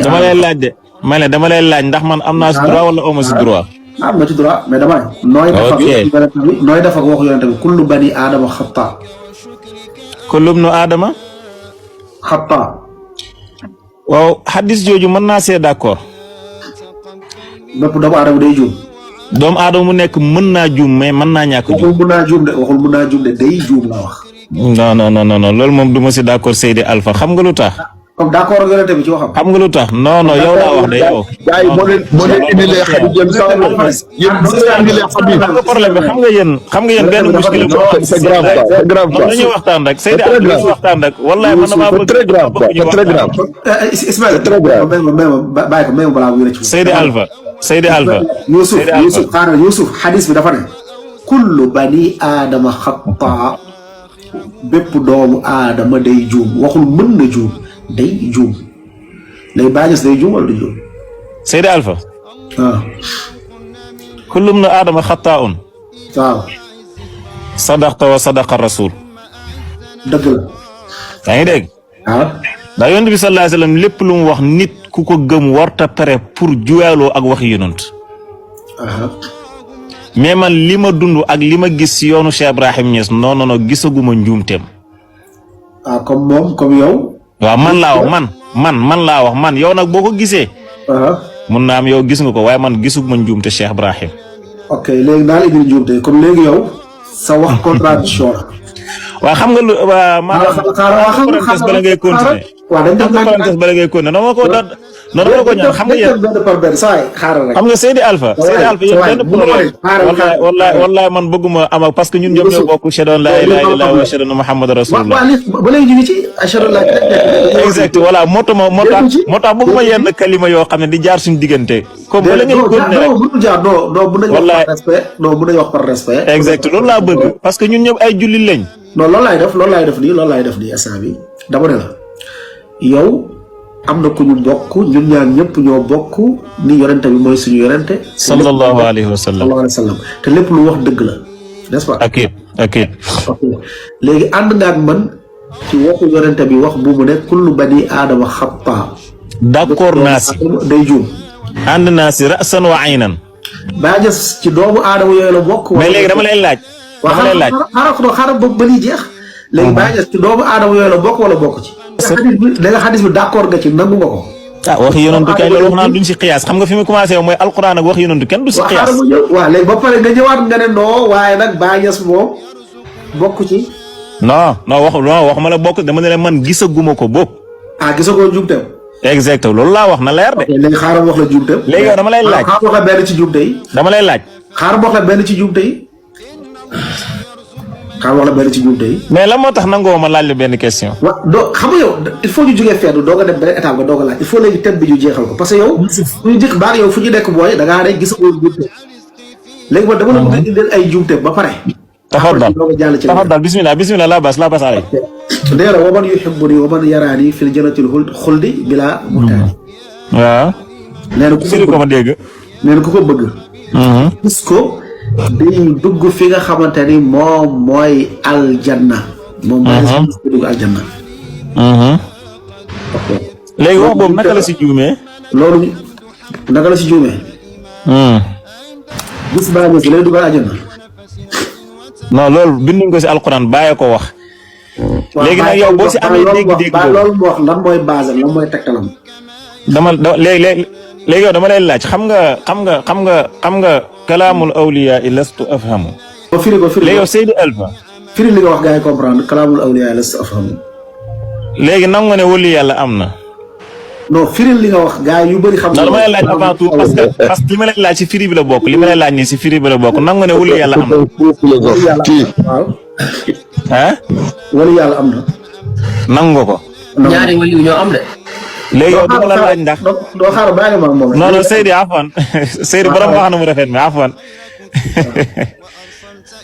dama lay laaj de ma ne dama lay laaj ndax man am naa si droit wala amoo si droit. am nga ci droit mais dama nooy def ak waxu yonent bi kullu bani aadama xata. kullu bnu aadama. xata. waaw hadis jooju mën naa see d'accord. bépp doomu aadama day juum. doomu aadama mu nekk mën naa juum mais mën naa ñàkk juum. waxul mën naa juum de day juum la wax. non loolu moom du ma si d'accord Seydi Alpha xam nga lu tax. comme d'accord ak yonent bi ci waxam. xam nga lu tax non yow laa wax de yow. gars yi moo leen indilee xadis yéen sax yéen indilee xadis. xam nga problème bi xam nga yéen benn muskil la. c'est grave quoi c'est grave quoi. dañuy waxtaan rek Seydi Alpha dañuy waxtaan rek. wallahi man damaa bëgg très grave quoi c'est très grave. Ismaël très grave. bàyyi ko même balaa mu yële ci. Seydi Alpha. Youssouf xadis bi dafa ne. kullu bani aadama xataa bépp doomu aadama day juum waxul mën na juum. day juum lay baajas day juum wala du juum. Seydi Alpha. waaw. kullu bnu aadama xataa'un. waaw. sadaqta wa sadaqa rasul. dëgg la. yaa ngi dégg. waaw. ndax yonent bi sallallahu alayhi wa sallam lépp lu mu wax nit ku ko gëm warta pare pour juyaaloo ak waxi yonent. mais man li ma dund ak li ma gis si yoonu Cheikh Ibrahim Niass non gisaguma njuumteem. comme moom comme yow. waaw man laa wax man laa wax man yow nag boo ko gisee. mun naa am yow gis nga ko waaye man gisuguma njuumte Cheikh Ibrahim. ok léegi daal indi njuumte comme léegi yow sa wax contradiction la. waaw xam nga lu parenthèse bala ngay continuer. waaw dañ def parenthèse bala ngay continuer dama ko ñaan xam nga yéen xam nga Seydi Alpha yéen benn problème wallahi man bëgguma am ak parce que ñun ñëpp ñoo bokk ashhadu an la ilaha illallah wa ashhadu anna muhammadan rasulullah. ba léegi ñu ngi ci ashhadu an la exact voilà moo tax bëgguma yenn kalima yoo xam ne di jaar suñu diggante comme bala ngay continuer rek mënu jaar non bu nañ wax par respect non bu nañ wax par respect exact loolu laa bëgg parce que ñun ñëpp ay jullit lañ. non loolu laay def nii instant bi dama ne la yow am na ku ñu bokk ñun ñaar ñëpp ñoo bokk ni yonente bi mooy suñu yonente. sallallahu alayhi wa sallam te lépp lu wax dëgg la n'est-ce pas. ok léegi ànd nga ak man ci waxu yonente bi wax bu mu ne kullu bani aadama xataa. d'accord naa si day juum. ànd naa si rasan wa aynan. baa jës ci doomu aadama yooyu la bokk. mais léegi dama lay laaj. xaaral ba lii jeex. léegi baa jës ci doomu aadama yooyu la bokk wala bokk ci. da nga xadis bi d'accord nga ci nangu nga ko. waxi yonantu kay loolu wax naa duñ si xiyaas xam nga fi mu commencé mooy alquran ak waxi yonantu kenn du si xiyaas. waaw léegi ba pare nga ñëwaat nga ne non waaye nag baa jës moom bokk ci. waxuma la bokk dama ne la man gisaguma ko bokk. gisagoo njuumteem. exact loolu laa wax na leer de. léegi xaaral wax la njuumteem. léegi yow dama lay laaj. xaaral wax la benn ci njuumte yi. dama lay laaj. xaaral wax la benn ci njuumte yi. mais lan moo tax nangoo ma laaj la benn question. xam nga yow il faut ñu jógee fenn doo nga dem benn étape nga doog a laaj il faut léegi thème bi ñu jeexal ko parce que yow. fu ñu jëkk baax yow fu ñu nekk booy da ngaa ne gisagoo njuumte. léegi man dama la bëgg a indil ay njuumte ba pare. taxaddal bismillah la bas alay. nee na wa man yuhibbuni wa man yaraani fil jannatil xuldi bilaa mutaani. waaw. nee na ku ko dégg. nee na ku ko bëgg. gis ko. day dugg fi nga xamante ni moom mooy aljanna. moom mooy dugg aljanna. léegi wax boobu naka la si juumee. loolu naka la si juumee. gis baa gis lay dugg aljanna. non loolu binduñ ko si alquran bàyyi ko wax. léegi nag yow boo si amee dégg-dégg boobu loolu mu wax lan mooy base lan mooy tegtalam. léegi yow dama lay laaj xam nga kalaamul awliya lastu afhamu. firi ko léegi yow Seydi Alpha. firi li nga wax gars yi comprendre kalaamul awliya lastu afhamu. léegi nangu nga ne wali yàlla am na. non firi li nga wax gars yu bëri xam. dama lay laaj avant tout parce que li ma lay laaj si firi bi la bokk li ma lay laaj nii si firi bi la bokk nangu nga ne wali yàlla am na. waaw. wali yàlla am na. nangu nga ko. ñaari wali yu ñoo am de. léegi yow dama la laaj ndax. doo xaaral bàyyi ma moom. non Seydi afwan Seydi borom wax na mu rafet mais afwan.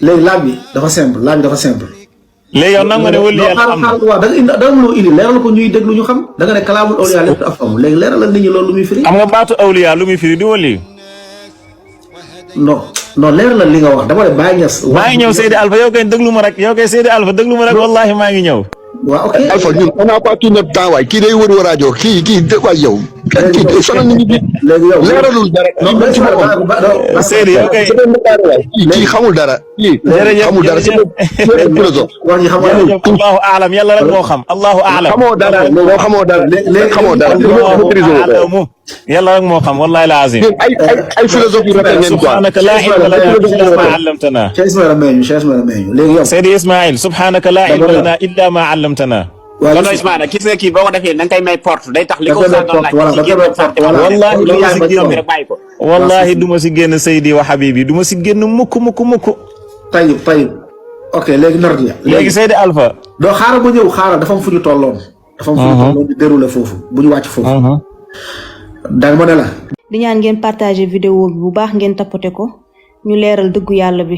léegi laaj bi dafa simple léegi yow nangu nga ne wali yàlla am na. waaw da nga loo indi leeral ko ñuy déglu ñu xam da nga ne kalaamul awliya lépp af am léegi leeral la nit ñi loolu lu muy firi. xam nga baatu awliya lu muy firi di wali. non leeral la li nga wax dama ne Baye Niass. maa ngi ñëw Seydi Alpha yow kay déglu ma rek Seydi Alpha déglu ma rek wallahi maa ngi ñëw. waaw ok Alpha ñun on n'a pas tout notre temps waay kii day wër waraajo kii waay yow. kii sonal nit ñi léegi yow leeralul dara. Seydi yow kay kii xamul dara. kii xamul dara c'est philosophe. wax ñi xamoo jërëjëf allahu aalam yàlla rek moo xam allahu aalam xamoo dara loo xamoo dara. léegi xamoo dara yàlla rek moo xam wallahi lazim ay philosophe yu rafet ngeen quoi. subhanaka la ilma lana illa ma allamtana Cheikh Ismaïla meñu léegi yow Seydi Ismaïl subhanaka la ilma lana illa ma allamtana Kono Ismaïla gis nga kii boo ko defee da nga koy may porte day tax li ko saa doon laaj wallahi duma si génn Seydi wa Habibi duma si génn mukk tayib ok léegi nar ya léegi Seydi Alpha doo xaaral ba ñëw xaaral dafa am fu ñu tolloon di déroulé foofu bu ñu wàcc foofu danga ma ne la di ñaan ngeen partager vidéo bi bu baax ngeen tapoter ko ñu leeral dëggu yàlla bi